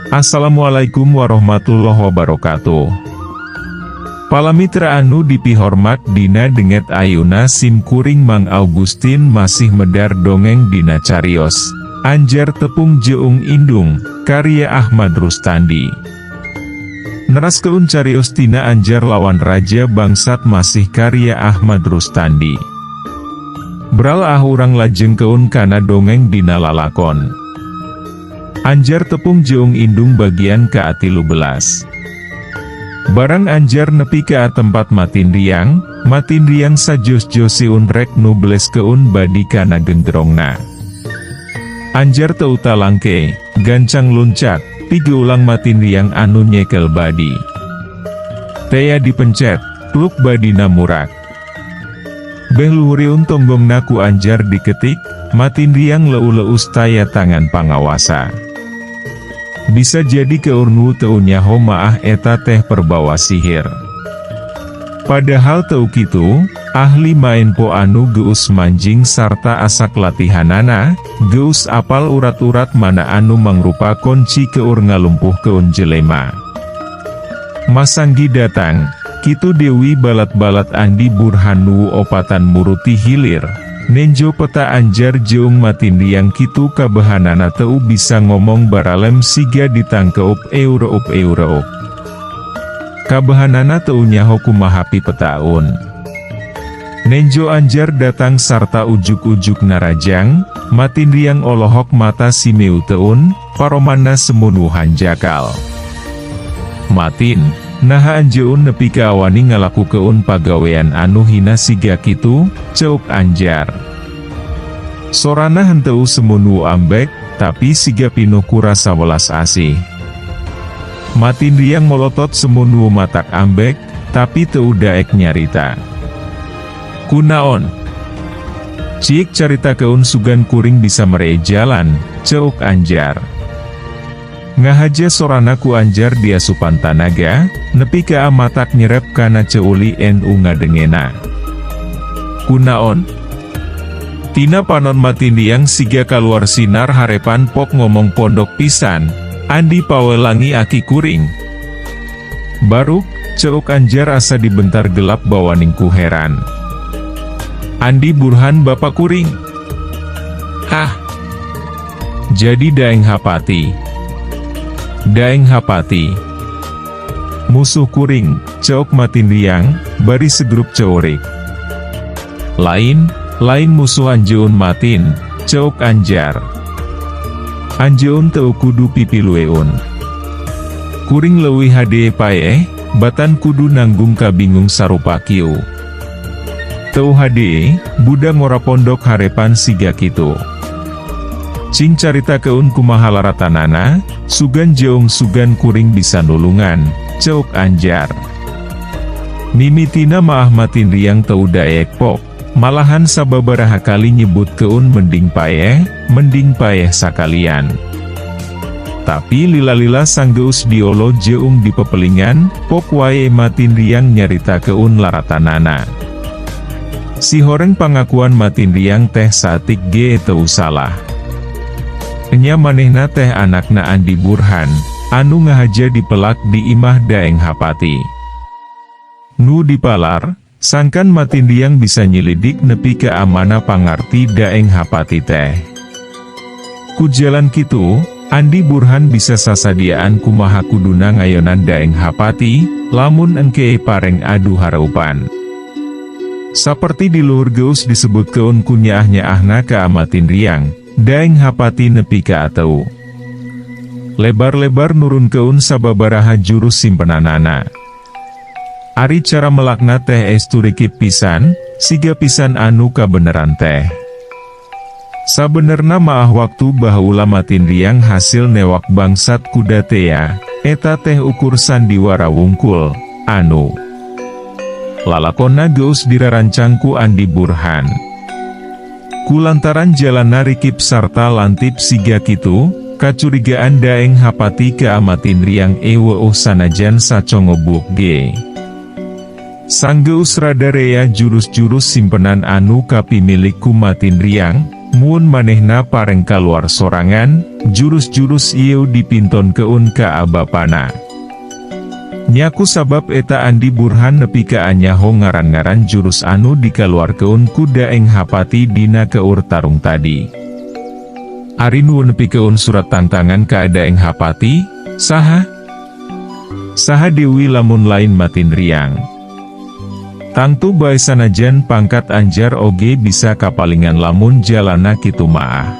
Assalamualaikum warahmatullahi wabarakatuh. Palamitra anu dipihormat dina denget ayuna simkuring Mang Augustin masih medar dongeng dina carios Anjar Tepung Jeung Indung, karya Ahmad Rustandi. Neraskeun carios tina Anjar lawan Raja Bangsat masih karya Ahmad Rustandi. Beralah urang lajengkeun kana dongeng dina lalakon Anjar Tepung Jeung Indung bagian ke-13. Barang Anjar nepi ke tempat Matindriang sajos-josiun rek nubles keun badi kana genderongna. Anjar teu talangke, gancang luncak, tiga ulang Matindriang anu nyekel badi. Teya dipencet, pluk badina murak. Beh luhuriun tonggongna ku Anjar diketik, Matindriang leu-leus taya tangan pangawasa. Bisa jadi keurnu teu nyaho maah eta teh perbawa sihir. Padahal teu kitu, ahli main po anu geus manjing sarta asak latihanana, geus apal urat-urat mana anu mangrupa kunci keur ngalumpuhkeun jelema. Masanggi datang, kitu Dewi balat-balat Andi Burhanu opatan muruti hilir. Nenjo peta Anjar Jeung Matindriang kitu kabahanana teu bisa ngomong baralem siga ditangkeup eureup. Kabahanana teu nyaho kumaha pipetaun. Nenjo Anjar datang sarta ujuk-ujuk narajang, Matindriang olohok mata si meuteun, paromana semunuhan jakal. Matin, naha Anjeun nepi ka awani ngalakukeun pagawean anu hina siga kitu, ceuk Anjar. Sorana henteu semunu ambek, tapi siga pinuh kurasa welas asih. Matindriang molotot semunu matak ambek, tapi teu daek nyarita. Kunaon? Cik carita keun sugan kuring bisa mere jalan, ceuk Anjar. Ngahaja sorana ku Anjar dia supan tanaga, nepi ka matak nyerep kana ceuli nu ngadengena. Kunaon? Tina panon Matindriang siga kaluar sinar harepan pok ngomong pondok pisan, Andi pawelangi aki kuring. Baruk, ceuk Anjar asa dibentar gelap bawaning ku heran. Andi Burhan bapak kuring. Hah? Jadi daeng hapati. Daeng hapati. Musuh kuring, ceuk Matindriang, bari segrup ceurik. Lain musuh Anjeun Matin, ceuk Anjar. Anjeun teu kudu pipilueun. Kuring leuwih hade paeh, batan kudu nanggung kabingung sarupa kieu. Teu hade, budak ngora pondok harepan siga kitu. Cing carita keun kumaha laratanana, sugan jeung sugan kuring bisa nulungan, ceuk Anjar. Mimitina maah Matindriang teu daek pok. Malahan sababaraha kali nyebut keun mending paeh sakalian. Tapi lila-lila sanggeus diolo jeung di pepelingan, pok wae Matindriang nyarita keun laratanana. Si horeng pangakuan Matindriang teh satik ge teu salah. Enya manehna teh anakna Andi Burhan, anu ngahaja dipelak di imah daeng hapati. Nu dipalar, sangkan Matindriang bisa nyelidik nepi ke amana pangarti daeng hapati teh. Ku jalan kitu, Andi Burhan bisa sasadiaan kumaha kuduna ngayonan daeng hapati, lamun engke pareng adu hareupan. Saperti di luhur geus disebut keun kunyaah-nyaahna ka Matindriang, daeng hapati nepi ka ateu. Lebar-lebar nurun keun sababaraha jurus simpenanana. Ari cara melakna teh estu rikip pisan, siga pisan anu kabeneran teh. Sabenerna maah waktu baheula Matindriang hasil newak bangsat kuda tea, eta teh ukur sandiwara wungkul, anu lalakonna geus dirarancang ku Andi Burhan. Kulantaran jalana rikip sarta lantip siga kitu, kacurigaan daeng hapati ke Matindriang eweuh sanajan sacongo buuk ge. Sanggeus radarea jurus-jurus simpenan anu kapimilik ku Matindriang, mun manehna pareng kaluar sorangan, jurus-jurus ieu dipinton keun ka abapana. Nyaku sabab eta Andi Burhan nepi ka anyaho ngaran-ngaran jurus anu dikaluarkeun ku Daeng Hapati dina keur tarung tadi. Ari nu nepi keun surat tantangan ka Daeng Hapati, saha? Saha Dewi lamun lain Matin Riang. Tangtu bae sanajan pangkat Anjar oge bisa kapalingan lamun jalana kitu maah.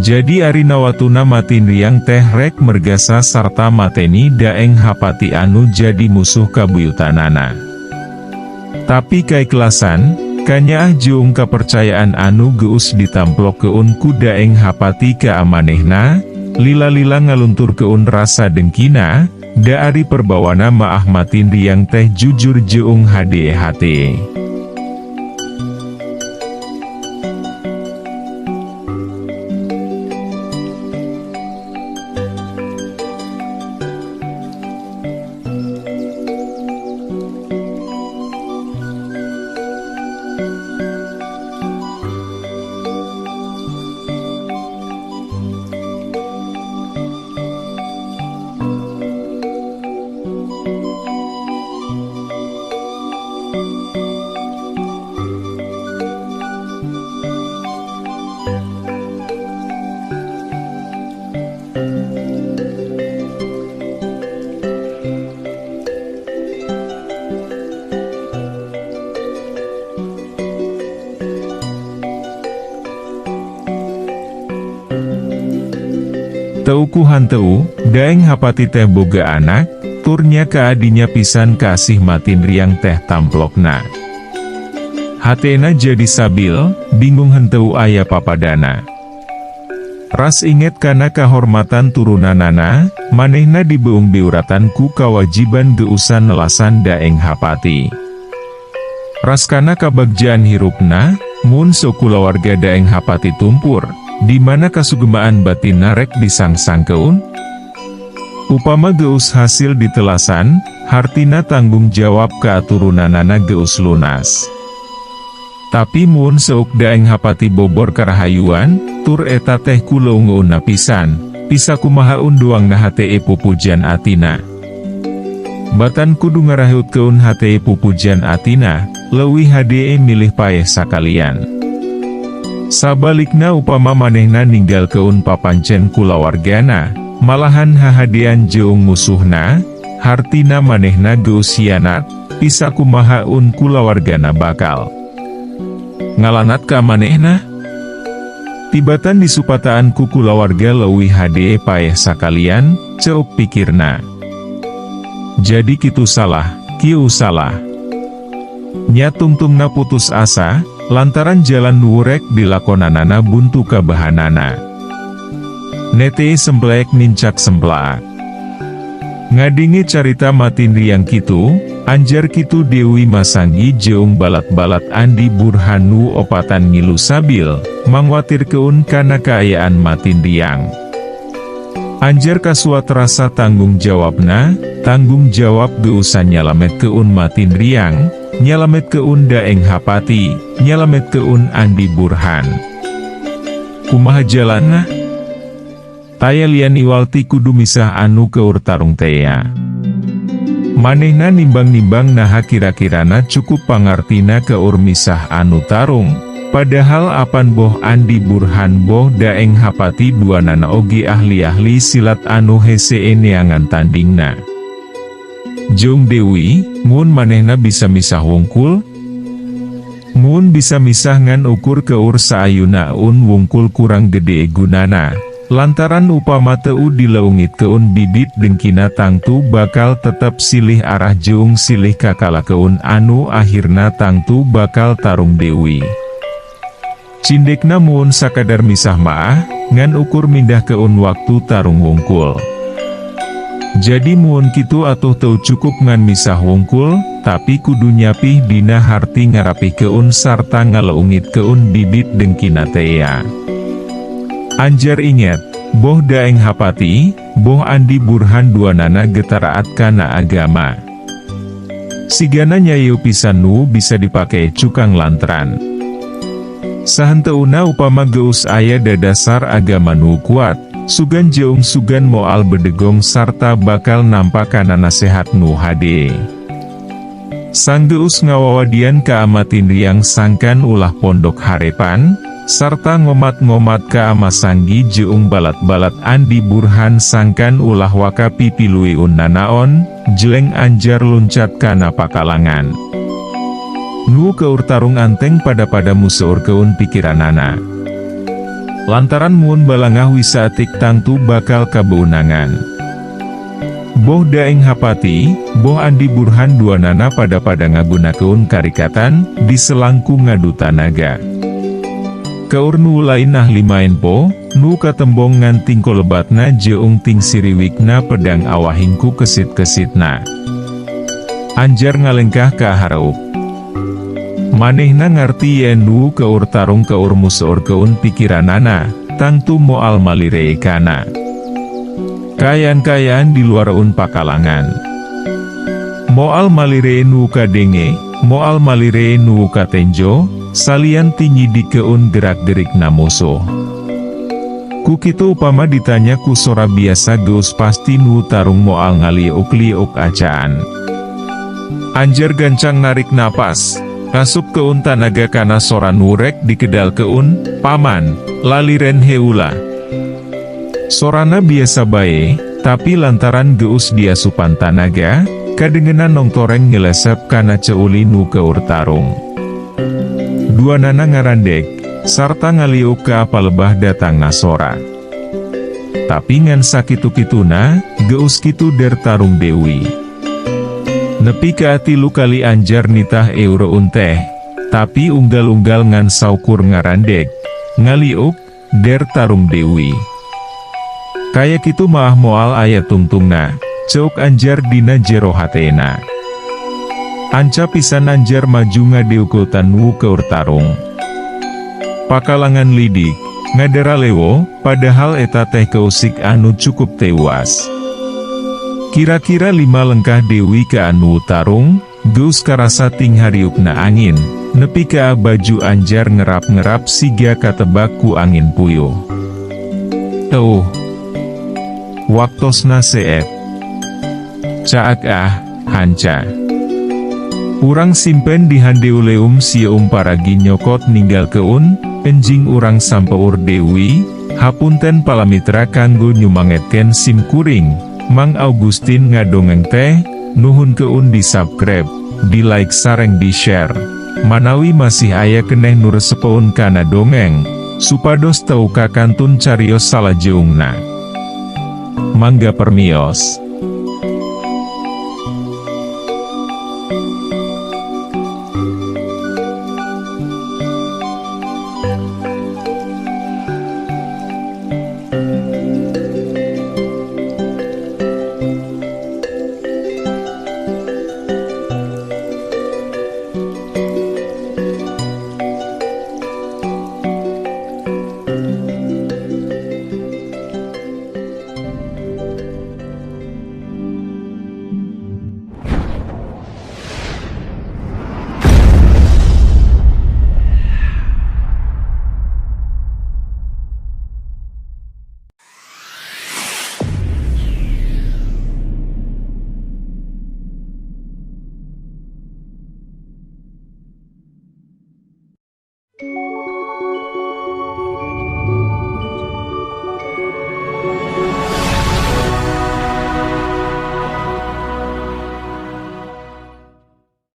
Jadi ari nawatuna Matin Riang teh rek mergasa sarta mateni Daeng Hapati anu jadi musuh kabuyutanana. Tapi kaiklasan, kanyaah jeung kapercayaan anu geus ditamplok keun ku Daeng Hapati ka amanehna, lila-lila ngaluntur keun rasa dengkina, da ari perbawana maah Matin Riang teh jujur jeung hade hate. Teuku hanteu, Daeng Hapati teh boga anak, turnya ka adinya pisan kasih Matin Riang teh tamplokna. Hatena jadi sabil, bingung henteu aya papadana. Ras inget kana kahormatan turunanana, manehna dibeung biuratan ku kawajiban geusan nelasan Daeng Hapati. Ras kana kabagjaan hirupna, mun sakulawarga Daeng Hapati tumpur, di mana kasugemaan batin narek disangsangkeun? Upama geus hasil ditelasan, hartina tanggung jawab katurunanana geus lunas. Tapi mun seuk Daeng Hapati bobor karahayuan, tur eta teh kuleungeunna pisan, pisa kumaha unduangna hate pupujan atina. Batan kudu ngaraheutkeun hate pupujan atina, leuwih hade milih paeh sakalian. Sabalikna upama manehna ninggalkeun papancen kulawargana, malahan hahadean jeung musuhna, hartina manehna geus hianat, pisa kumaha kulawargana bakal ngalanat ka manehna. Tibatan disupataan ku kulawarga leuwih hade paeh sakalian, ceuk pikirna. Jadi kitu salah, kieu salah. Nya tungtungna putus asa, lantaran jalan nuwurek dilakonanana buntu kabahanana. Nete semblek nincak semblak. Ngadingi carita Matin Riang kitu, anjar kitu Dewi Masanggi jeung balat-balat Andi Burhan nu opatan ngilu sabil, mangwatirkeun kana kaayaan Matin Riang. Anjar kasuat rasa tanggung jawabna, tanggung jawab geusan nyalametkeun Matin Riang, nyalametkeun Daeng Hapati, nyalametkeun Andi Burhan. Kumaha jalanna? Taya lian iwalti kudu misah anu keur tarung teya. Manehna nimbang-nimbang naha kira-kirana cukup pangartina keur misah anu tarung, padahal apan boh Andi Burhan boh Daeng Hapati duanana oge ahli-ahli silat anu hese neangan tandingna. Jeung Dewi, mun manehna bisa misah wungkul? Mun bisa misah ngan ukur keur saayuna wungkul kurang gede gunana, lantaran upama teu dileungitkeun bibit dengkina tangtu bakal tetep silih arah jeung silih kakalakeun anu akhirna tangtu bakal tarung Dewi. Cindekna mun sakadar misah maah, ngan ukur mindah keun waktu tarung wungkul. Jadi mun kitu atuh teu cukup ngan misah wungkul, tapi kudu nyapih dina harti ngarapih keun sarta ngaleungitkeun bibit dengkina teya. Anjar inget, boh Daeng Hapati, boh Andi Burhan duanana getaraat kana agama. Sigana nyayu pisan nu bisa dipakai cukang lantran. Sahenteuna upama geus aya dadasar agama nu kuat, sugan jeung sugan moal bedegong sarta bakal nampakana nasehat nu hade. Sang geus ngawawadian kaamatin riang sangkan ulah pondok harepan, sarta ngomat-ngomat kaama sanggi jeung balat-balat andi burhan sangkan ulah waka pipiluiun nanaon, jeleng anjar luncat kana pakalangan. Nu keur tarung anteng pada museur keun pikiranana. Lantaran mun balangah wisaatik tangtu bakal kabeunangan. Boh daeng hapati, boh andi burhan duanana pada ngagunakeun karikatan, di selangku ngadu tanaga. Keur nu lain ahli main po, nu katembong nganting kolebatna jeung ting siriwikna pedang awahingku kesit-kesitna. Anjar ngalengkah ka hareup. Manehna ngarti yen nu keur tarung keur museur keun pikiranana, tangtu moal maliree kana. Kayaan-kayaan di luar un pakalangan. Moal maliree nu kadenge, moal maliree nu katenjo, salian tinggi di keun gerak-gerik na musuh. Ku kitu upama ditanya ku sora biasa geus pasti nu tarung moal ngaliuk-liuk acaan. Anjar gancang narik napas. Kasup keun tanaga kana sora nurek di kedal keun, paman, laliren heula. Sorana biasa bae, tapi lantaran geus diasupan tanaga, kadengenan nongtoreng ngelesep kana ceuli nu keur tarung. Duanana ngarandek, sarta ngaliuk ka palebah datang nasora. Tapi ngan sakitu-kituna, geus kitu der tarung deui. Nepi ka atilu kali anjar nitah euro unteh, tapi unggal-unggal ngan saukur ngarandek, ngaliuk, der tarung dewi. Kaya kitu maah moal aya tungtungna, ceuk anjar dina jero hatena. Anca pisan anjar maju ngadeukutan nu keur tarung. Pakalangan lidik, ngadera lewo, padahal eta teh keusik anu cukup tewas. Kira-kira 5 lengkah dewi ke anu tarung, geus karasa ting hariupna angin, nepi ka baju anjar ngerap-ngerap siga katebak ku angin puyuh. Teuh, waktosna seet. Caak hanca. Urang simpen di handeuleum sieum paragi nyokot ninggal keun, enjing urang sampeur dewi, hapunten palamitra kanggo nyumangetken sim kuring. Mang Augustin ngadongeng teh, nuhun keun di subscribe, di like sareng di share. Manawi masih aya keneh nu resepeun kana dongeng, supados teu kakantun carios salajeungna. Mangga permios.